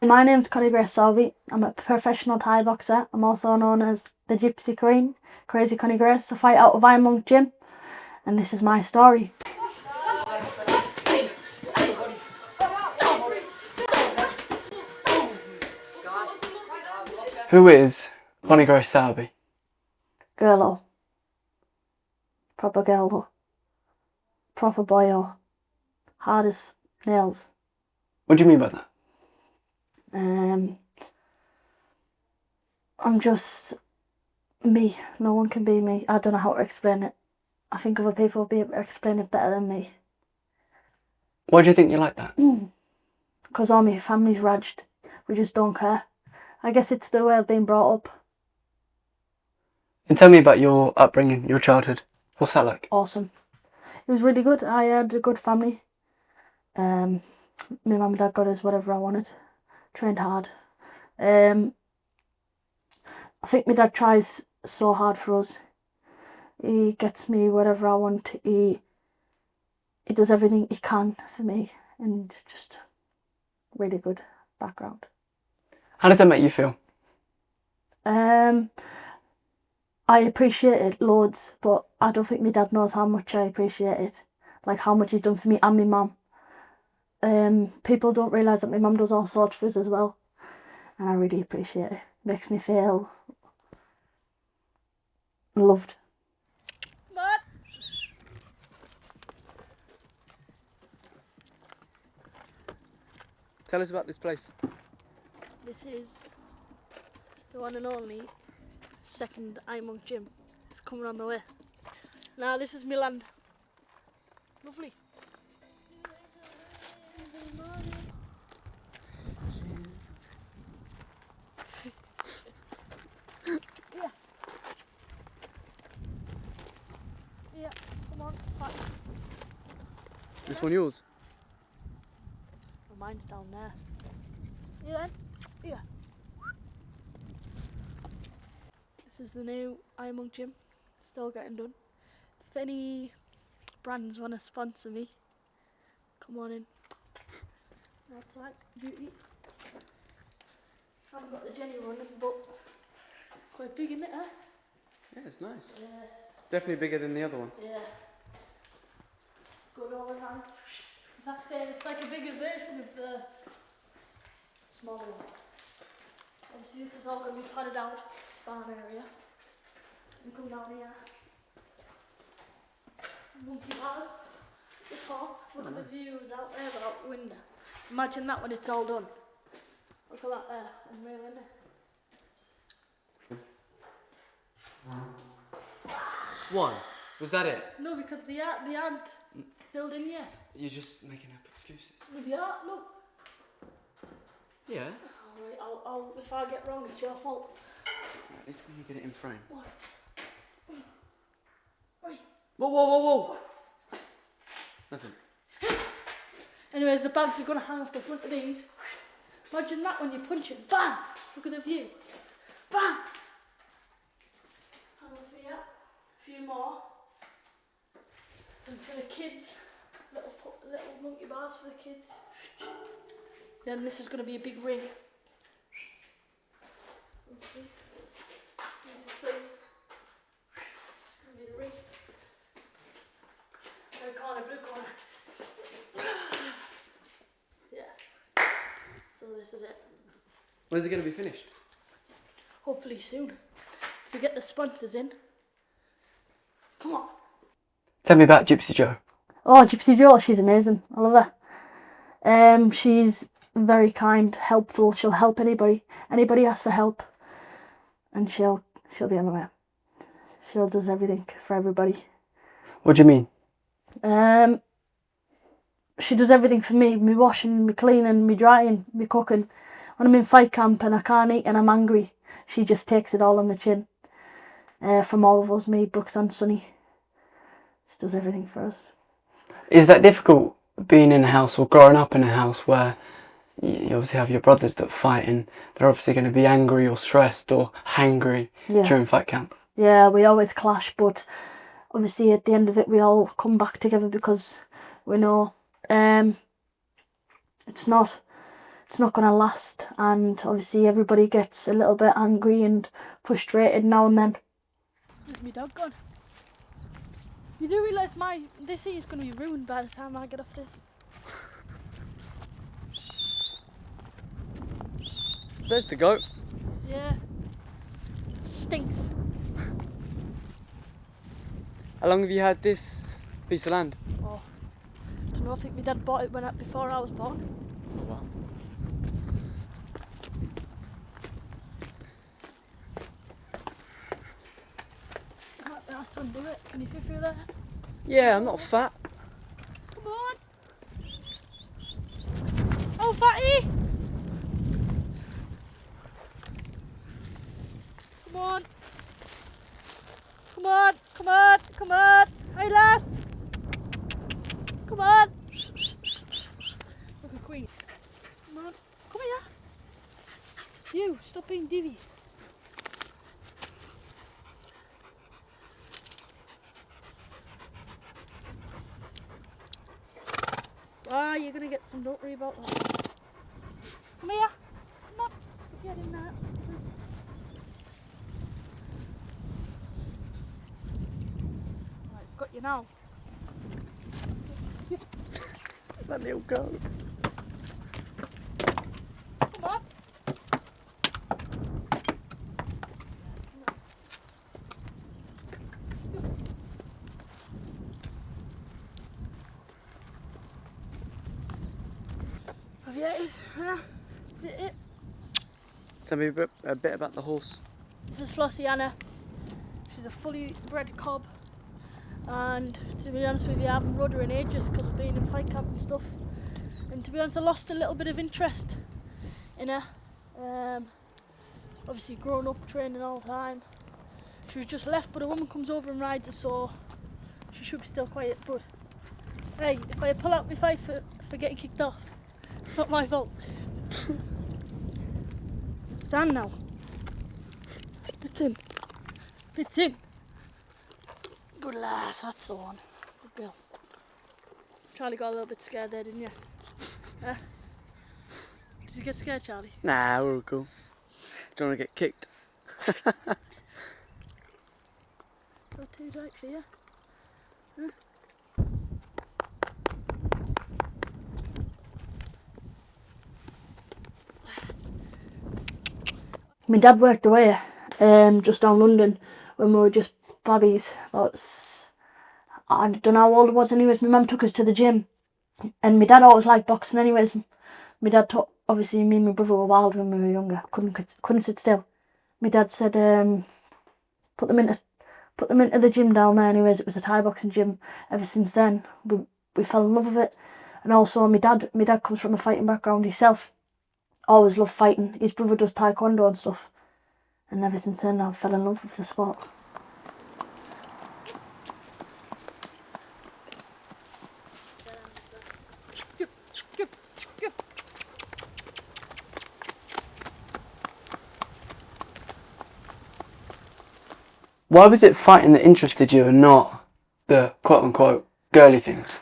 My name's KonnieGrace Sowerby. I'm a professional Thai boxer. I'm also known as the Gypsy Queen, Crazy KonnieGrace. I fight out of Iron Gym, and this is my story. Who is KonnieGrace Sowerby? Girl, proper girl, proper boy, hard as nails. What do you mean by that? I'm just me. No one can be me. I don't know how to explain it. I think other people will be able to explain it better than me. Why do you think you're like that? Because all my family's raged. We just don't care. I guess it's the way I've been brought up. And tell me about your upbringing, your childhood. What's that like? Awesome. It was really good. I had a good family. My mum and dad got us whatever I wanted. Trained hard. I think my dad tries so hard for us. He gets me whatever I want. He does everything he can for me, and just really good background. How does that make you feel? I appreciate it loads, but I don't think my dad knows how much I appreciate it. Like how much he's done for me and my mum. People don't realise that my mum does all sorts for us as well. And I really appreciate it. Makes me feel loved. Tell us about this place. This is the one and only second Iron Gym. It's coming on the way. Now this is my land. Lovely. Yeah. Yeah, come on. Back. This one yours? Well, mine's down there. Yeah. Yeah. This is the new Iron Gym. Still getting done. If any brands want to sponsor me, come on in. That's like beauty. I haven't got the Jenny running, but quite big, isn't it, huh? Yeah, it's nice. Yeah. Definitely bigger than the other one. Yeah. Good all around. Zach said it's like a bigger version of the smaller one. Obviously this is all going to be padded out, span area. And come down here. Monkey bars. The top. Look at the views out there but out the window. Imagine that when it's all done. Look at that there. Unreal, isn't it? One? Was that it? No, because they aren't filled in yet. You're just making up excuses. With the art, look. Yeah. Alright, I'll if I get wrong, it's your fault. Right, let's see if you get it in frame. What? Oi. Whoa, whoa, whoa, whoa! Nothing. Anyways, the bags are going to hang off the front of these. Imagine that when you punch it. Bang! Look at the view. Bang! Hang off here. A few more. And for the kids, little monkey bars for the kids. Then this is going to be a big ring. Okay. Here's the thing. Gonna be the ring. Red corner, blue corner. Yeah. So this is it. When's it going to be finished? Hopefully soon. If we get the sponsors in. Come on. Tell me about Gypsy Joe. Oh, Gypsy Joe, she's amazing. I love her. She's very kind, helpful. She'll help anybody. Anybody asks for help, and she'll be on the way. She'll does everything for everybody. What do you mean? She does everything for me. Me washing, me cleaning, me drying, me cooking. When I'm in fight camp and I can't eat and I'm angry, she just takes it all on the chin. From all of us, me, Brooks and Sonny. She does everything for us. Is that difficult, being in a house or growing up in a house where you obviously have your brothers that fight and they're obviously going to be angry or stressed or hangry during fight camp? Yeah, we always clash, but obviously at the end of it we all come back together because we know it's not it's not going to last, and obviously everybody gets a little bit angry and frustrated now and then. Where's my dog gone? You do realise this heat is going to be ruined by the time I get off this. There's the goat. Yeah. Stinks. How long have you had this piece of land? Oh, I don't know, I think my dad bought it before I was born. Oh, wow. Might be asked to undo it. Can you fit through there? Yeah, I'm not fat. Come on. Oh, fatty! Come on. Come on, come on, come on. Hey, lass. Come on. Look at Queen. Come on. Come here. You, stop being divvy. Ah, you're going to get some, don't worry about that. Come here. Come on. Get in there. Right, got you now. That little goat. Come on. Have you ate it? Huh? Is it? Tell me a bit about the horse. This is Flossie Anna. She's a fully bred cob, and to be honest with you, I haven't rode her in ages because I've been in fight camp and stuff. And to be honest, I lost a little bit of interest in her. Obviously, growing up, training all the time. She was just left, but a woman comes over and rides her, so she should be still quiet. But hey, if I pull out my fight for getting kicked off, it's not my fault. Stand now. Fits in. Fits in. Good lass, that's the one. Good girl. Charlie got a little bit scared there, didn't you? Did you get scared, Charlie? Nah, we're all cool. Don't want to get kicked. Got too dark for you? Huh? My dad worked away just down London when we were just babbies. I don't know how old I was anyways. My mum took us to the gym, and my dad always liked boxing anyways. My dad taught, obviously me and my brother were wild when we were younger, couldn't sit still. My dad said put them into the gym down there anyways. It was a Thai boxing gym. Ever since then we fell in love with it. And also my dad comes from a fighting background himself. Always loved fighting. His brother does taekwondo and stuff. And ever since then I fell in love with the sport. Why was it fighting that interested you and not the quote-unquote girly things?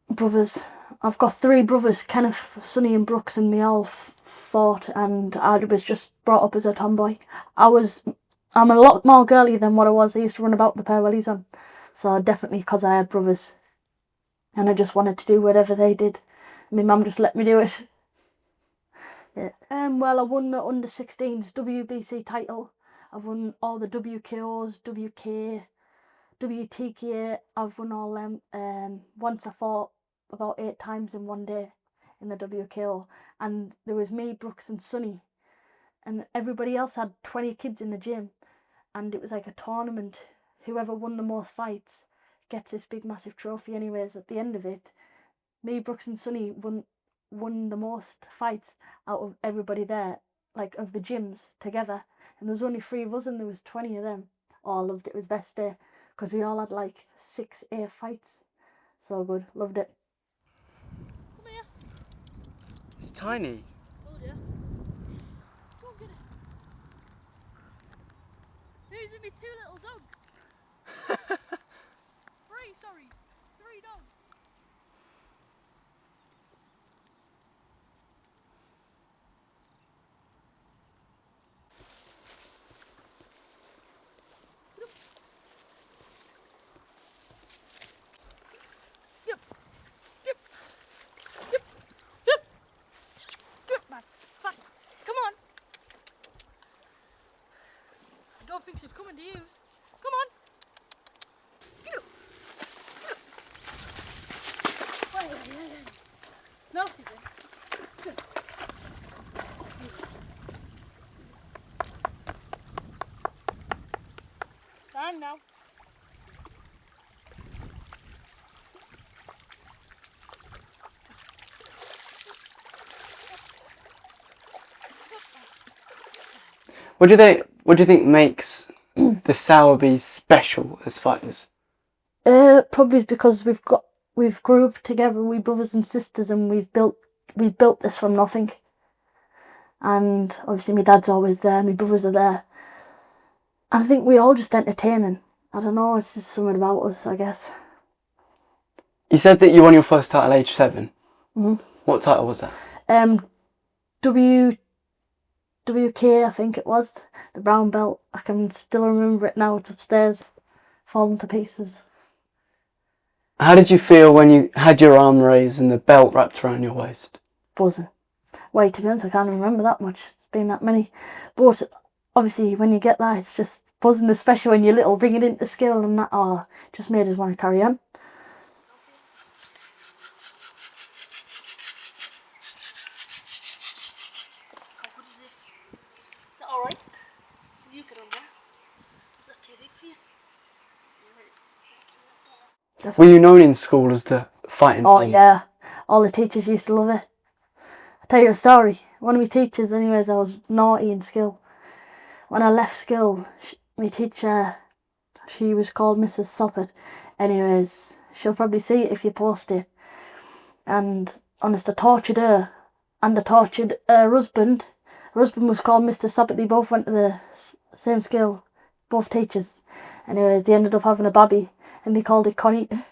Brothers. I've got 3 brothers, Kenneth, Sonny and Brooks, and they all fought, and I was just brought up as a tomboy. I'm a lot more girly than what I was. I used to run about with a pair of wellies on. So definitely because I had brothers. And I just wanted to do whatever they did. My mum just let me do it. Yeah. Well, I won the under-16s WBC title. I've won all the WKOs, WK, WTK. I've won all them. Once I fought about 8 times in one day in the WKO, and there was me, Brooks and Sonny, and everybody else had 20 kids in the gym, and it was like a tournament. Whoever won the most fights gets this big massive trophy anyways. At the end of it, me, Brooks and Sonny won the most fights out of everybody there, like of the gyms together, and there was only 3 of us and there was 20 of them. All loved it. It was best day because we all had like 6-8 fights. So good, loved it. Come here. It's tiny. Oh yeah. Go and get it. These are my 2 little dogs. 3, sorry. 3 dogs. think she's coming to use. Come on. Get up. Get up. No, she didn't. Good. Stand now. What do you think makes the Sowerbys special as fighters? Probably it's because we've grew up together, we brothers and sisters, and we've built this from nothing. And obviously my dad's always there, my brothers are there. And I think we all just entertaining. I don't know, it's just something about us, I guess. You said that you won your first title at age 7. Mm-hmm. What title was that? WK, I think it was, the brown belt. I can still remember it now. It's upstairs, falling to pieces. How did you feel when you had your arm raised and the belt wrapped around your waist? Buzzing. Wait, to be honest, I can't remember that much. It's been that many. But obviously, when you get that, it's just buzzing, especially when you're little, bring it into skill and that. Oh, just made us want to carry on. How good is this? Is that alright? You get on there. Is that too big for you? Were you known in school as the fighting Oh Konnie? yeah, all the teachers used to love it. I'll tell you a story. One of my teachers, anyways, I was naughty in school. When I left school, my teacher, she was called Mrs. Soppert. Anyways, she'll probably see it if you post it. And honest, I tortured her, and I tortured her husband. Her husband was called Mr. Soppert. They both went to the same school, both teachers. Anyways, they ended up having a baby, and they called it Konnie.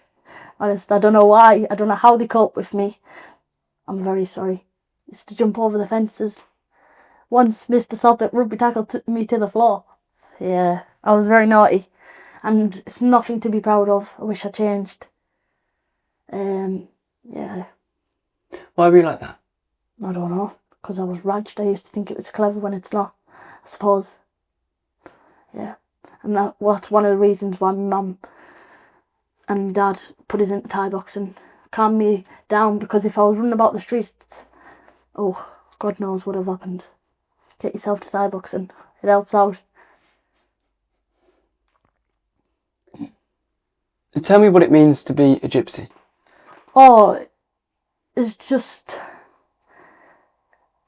Honest, I don't know why. I don't know how they cope with me. I'm very sorry. It's to jump over the fences. Once Mr. Soppert rugby tackled me to the floor. Yeah, I was very naughty. And it's nothing to be proud of. I wish I changed. Yeah. Why were you like that? I don't know. Because I was ragged. I used to think it was clever when it's not, I suppose. Yeah. And that's one of the reasons why my mum and dad put us into Thai boxing. Calmed me down, because if I was running about the streets, oh, God knows what would have happened. Get yourself to Thai boxing. It helps out. Tell me what it means to be a gypsy. Oh, it's just,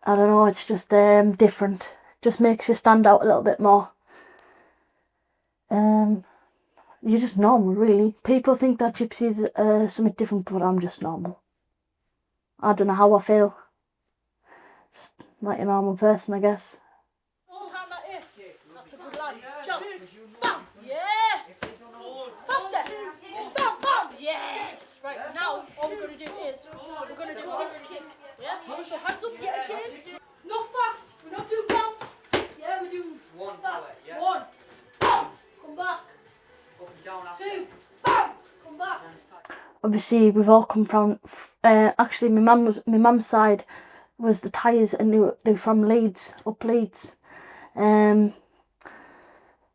I don't know, it's just different. Just makes you stand out a little bit more. You're just normal, really. People think that gypsies are something different, but I'm just normal. I don't know how I feel. Just like a normal person, I guess. That's a good lad. Jump. Bam. Yes. Faster. Bam, bam. Yes. Right, now all we're going to do is we're going to do this kick. Yeah? So hands up yet again. Not fast. We're not doing counts. Yeah, we're doing one fast. Yeah. 1. Bam. Come back. Up and down after. 2. Bam. Come back. Obviously, we've all come from. Actually, my mum's side was the Thais, and they were from Leeds, up Leeds. I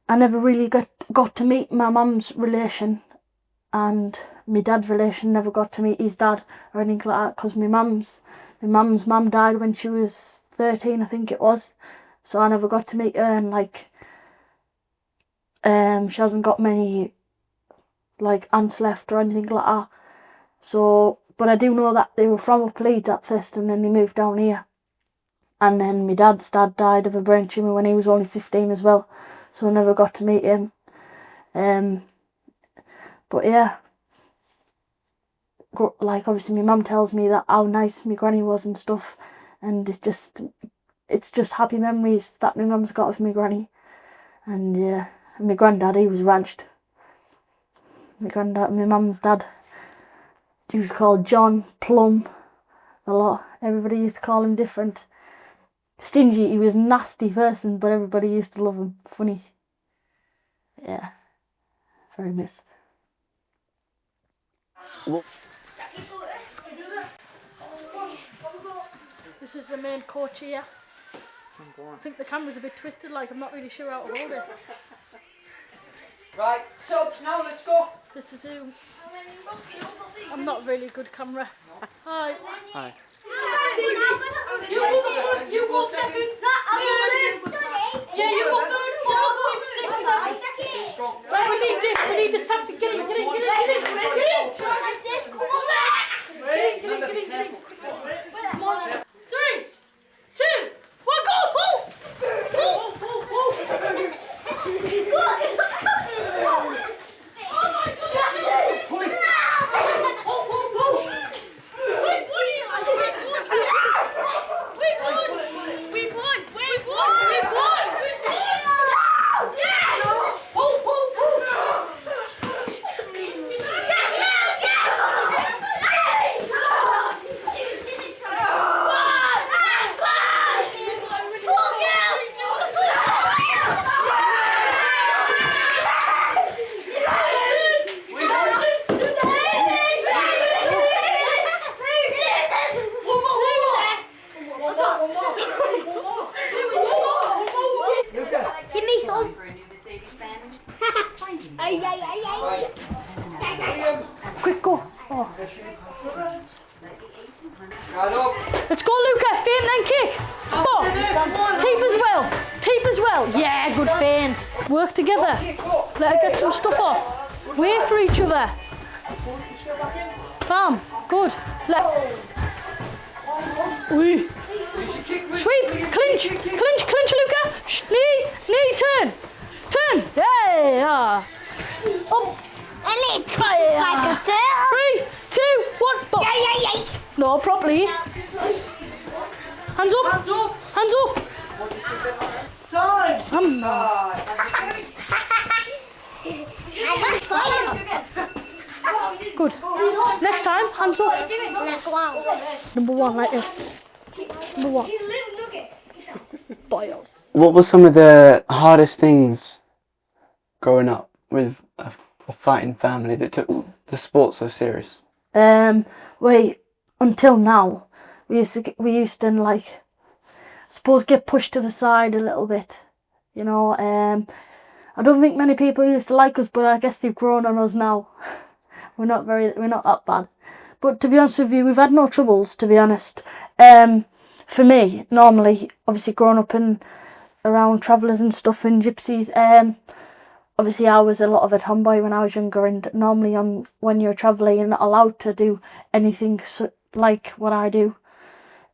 never really got to meet my mum's relation, and my dad's relation never got to meet his dad or anything like that, because my mum's mum died when she was 13, I think it was. So I never got to meet her, and she hasn't got many aunts left or anything like that. So, but I do know that they were from up Leeds at first, and then they moved down here. And then my dad's dad died of a brain tumour when he was only 15 as well, so I never got to meet him. But yeah, obviously my mum tells me that how nice my granny was and stuff, and it's just happy memories that my mum's got of my granny. And yeah, and my granddad, he was ragged. My mum's dad, he was called John, Plum, a lot. Everybody used to call him different. Stingy, he was a nasty person, but everybody used to love him. Funny. Yeah, very missed. This is the main coach here. I think the camera's a bit twisted, I'm not really sure how to hold it. Right, subs now, let's go. This is who. I'm not really good camera. Hi. Hi. You go second. Yeah, you go third, 4, 5, 6, 7. Right, we need this tactic. Get in. Get in. Come on. 3, 2, 1, go, pull. Quick, go. Oh. Let's go, Luca. Feint then kick. Oh. Tape as well. Yeah, good feint. Work together. Let her get some stuff off. Wait for each other. Bam. Good. Sweep. Clinch, Luca. Knee, turn. Yeah. Up. Fire. Like a tail. 3, 2, 1. Bop. Yeah. No, properly. Hands up. Time. Good. Next time, hands up. Number 1, like this. Number 1. Boils. What were some of the hardest things growing up with a fighting family that took the sport so serious? Until now, we used to like, I suppose, get pushed to the side a little bit. You know, I don't think many people used to like us, but I guess they've grown on us now. We're not that bad. But to be honest with you, we've had no troubles, to be honest. For me, normally, obviously growing up around travellers and stuff and gypsies, obviously I was a lot of a tomboy when I was younger, and normally when you're a traveller, you're not allowed to do anything like what I do.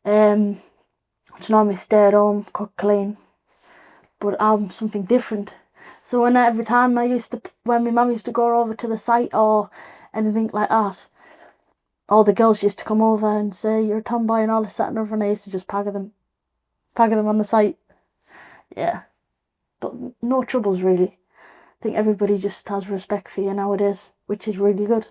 It's normally stay at home, cook, clean, but I'm something different. So every time when my mum used to go over to the site or anything like that, all the girls used to come over and say, "You're a tomboy," and all this, that and other, and I used to just pag them on the site. Yeah, but no troubles really. I think everybody just has respect for you nowadays, which is really good.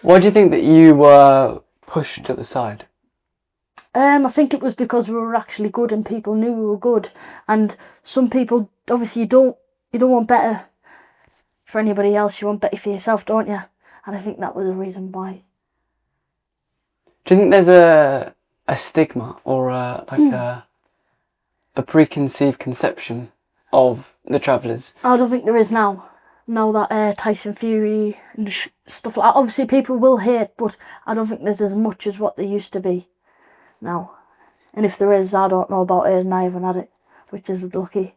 Why do you think that you were pushed to the side? I think it was because we were actually good and people knew we were good, and some people, obviously, you don't want better for anybody else, you want better for yourself, don't you? And I think that was the reason why. Do you think there's a stigma or a preconceived conception of the travellers? I don't think there is now. Now that Tyson Fury and stuff like that. Obviously people will hate, but I don't think there's as much as what there used to be now. And if there is, I don't know about it, and I haven't had it, which is lucky.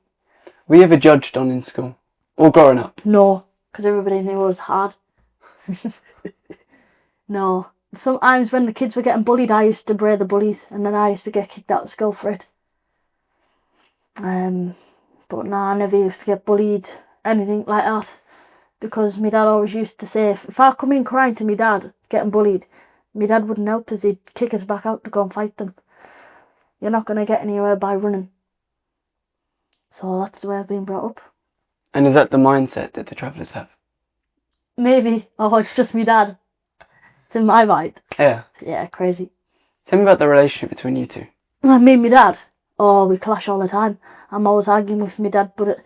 Were you ever judged on in school or growing up? No, because everybody knew it was hard. No. Sometimes when the kids were getting bullied, I used to bray the bullies, and then I used to get kicked out of school for it. But no, I never used to get bullied, anything like that, because my dad always used to say, if I come in crying to my dad, getting bullied, my dad wouldn't help us, he'd kick us back out to go and fight them. You're not going to get anywhere by running. So that's the way I've been brought up. And is that the mindset that the travellers have? Maybe. Oh, it's just my dad. It's in my mind. Yeah. Yeah, crazy. Tell me about the relationship between you two. Me and my dad. Oh, we clash all the time. I'm always arguing with my dad, but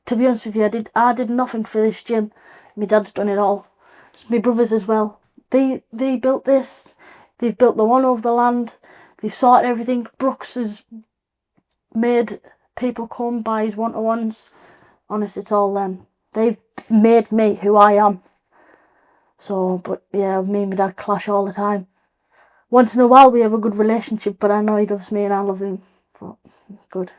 to be honest with you, I did nothing for this gym. My dad's done it all. It's my brothers as well. They built this. They've built the one over the land. They've sorted everything. Brooks has made people come by his one-to-ones. Honestly, it's all them. They've made me who I am. So, but yeah, me and my dad clash all the time. Once in a while we have a good relationship, but I know he loves me and I love him. But good.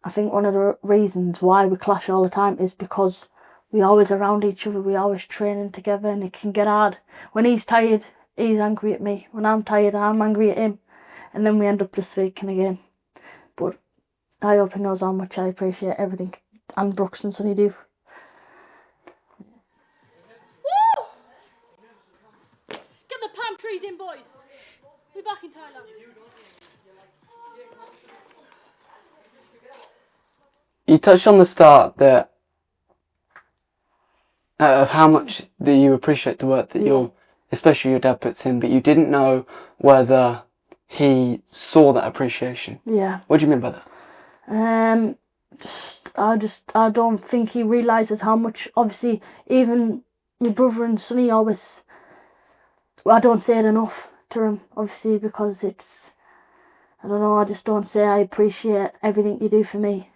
I think one of the reasons why we clash all the time is because we always around each other, we always training together, and it can get hard. When he's tired, he's angry at me. When I'm tired, I'm angry at him. And then we end up just speaking again. But I hope he knows how much I appreciate everything and Brooks and Sonny do. Woo! Get the palm trees in, boys. We're back in Thailand. You touched on the start that of how much that you appreciate the work that especially your dad puts in, but you didn't know whether he saw that appreciation. Yeah. What do you mean by that? I don't think he realises how much, obviously, even my brother and Sonny always, I don't say it enough to him, obviously, because it's, I don't know, I just don't say I appreciate everything you do for me.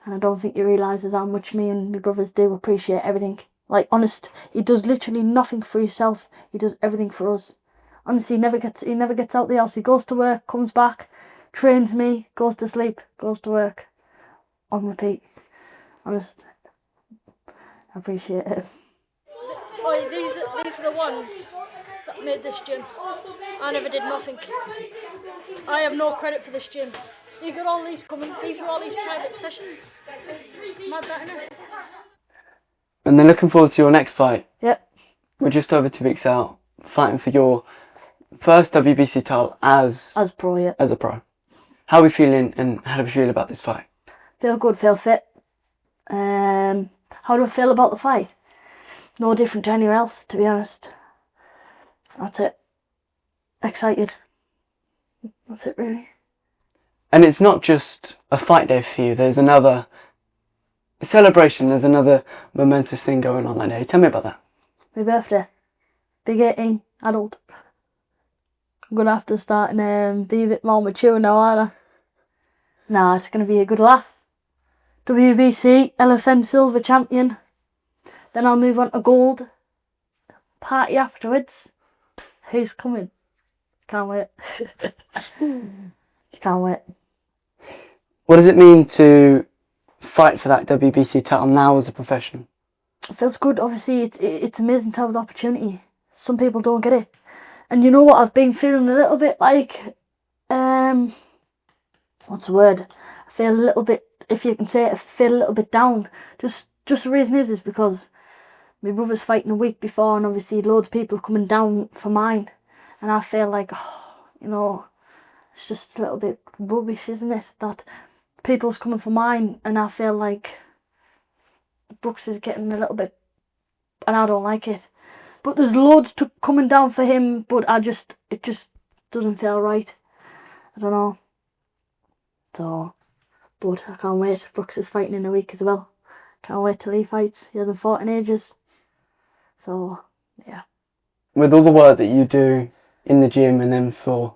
And I don't think he realises how much me and my brothers do appreciate everything. Like, honest, he does literally nothing for himself. He does everything for us. Honestly, he never gets out the house. He goes to work, comes back, trains me, goes to sleep, goes to work. On repeat. Honest, I appreciate it. Oh, these are the ones that made this gym. I never did nothing. I have no credit for this gym. You got all these coming. These are all these private sessions. Mad that, innit? And then looking forward to your next fight. Yep. We're just over 2 weeks out, fighting for your first WBC title as pro, yeah. As a pro. How are we feeling, and how do we feel about this fight? Feel good, feel fit. How do I feel about the fight? No different to anywhere else, to be honest. That's it. Excited. That's it, really. And it's not just a fight day for you. There's another celebration. There's another momentous thing going on that day. Tell me about that. My birthday. Big 18, adult. I'm going to have to start and be a bit more mature now, aren't I? Nah, it's going to be a good laugh. WBC, LFN Silver Champion. Then I'll move on to gold. Party afterwards. Who's coming? Can't wait. Can't wait. What does it mean to fight for that WBC title now as a professional? It feels good. Obviously, it's amazing to have the opportunity. Some people don't get it. And you know what? I've been feeling a little bit like, what's the word? I feel a little bit, if you can say it, I feel a little bit down. Just the reason is because my brother's fighting a week before, and obviously loads of people coming down for mine. And I feel like, it's just a little bit rubbish, isn't it? That people's coming for mine, and I feel like Brooks is getting a little bit, and I don't like it. But there's loads coming down for him, but it just doesn't feel right. I don't know. So, but I can't wait. Brooks is fighting in a week as well. Can't wait till he fights. He hasn't fought in ages. So, yeah. With all the work that you do in the gym and then for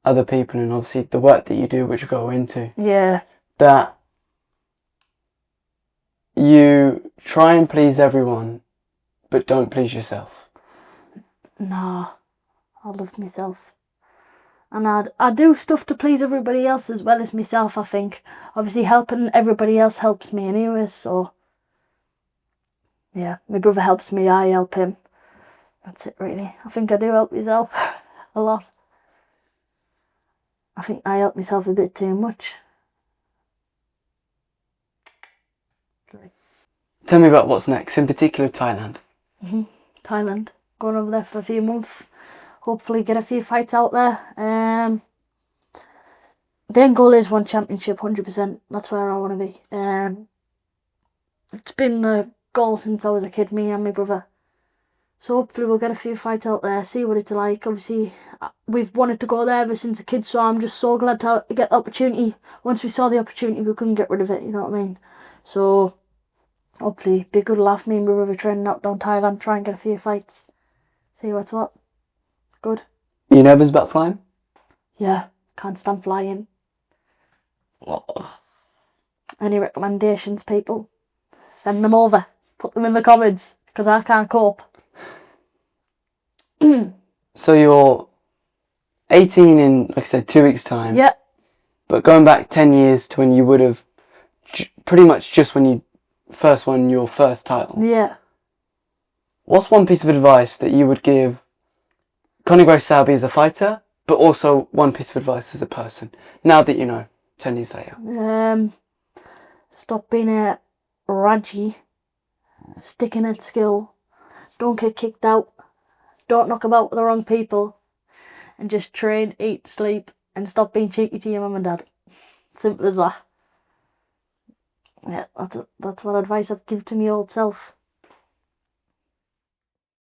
other people, and obviously the work that you do, which we'll go into. Yeah. That you try and please everyone, but don't please yourself. Nah, I love myself. And I do stuff to please everybody else as well as myself, I think. Obviously helping everybody else helps me anyway, so yeah, my brother helps me, I help him. That's it really. I think I do help myself a lot. I think I help myself a bit too much. Tell me about what's next, in particular Thailand. Thailand. Going over there for a few months. Hopefully get a few fights out there. The end goal is one championship, 100%. That's where I want to be. It's been the goal since I was a kid, me and my brother. So hopefully we'll get a few fights out there, see what it's like. Obviously, we've wanted to go there ever since a kid, so I'm just so glad to get the opportunity. Once we saw the opportunity, we couldn't get rid of it, you know what I mean? So hopefully, be a good laugh. Me and my brother training out down Thailand, try and get a few fights. See what's what. Good. Are you nervous about flying? Yeah, can't stand flying. Oh. Any recommendations, people? Send them over. Put them in the comments, because I can't cope. So you're 18 in, like I said, 2 weeks' time. Yeah. But going back 10 years to when you would have, pretty much just when you first won your first title. Yeah. What's one piece of advice that you would give KonnieGrace Sowerby as a fighter, but also one piece of advice as a person, now that you know, 10 years later? Stop being a raggy. Stick in at skill. Don't get kicked out. Don't knock about with the wrong people. And just train, eat, sleep, and stop being cheeky to your mum and dad. Simple as that. Yeah, that's what advice I'd give to my old self.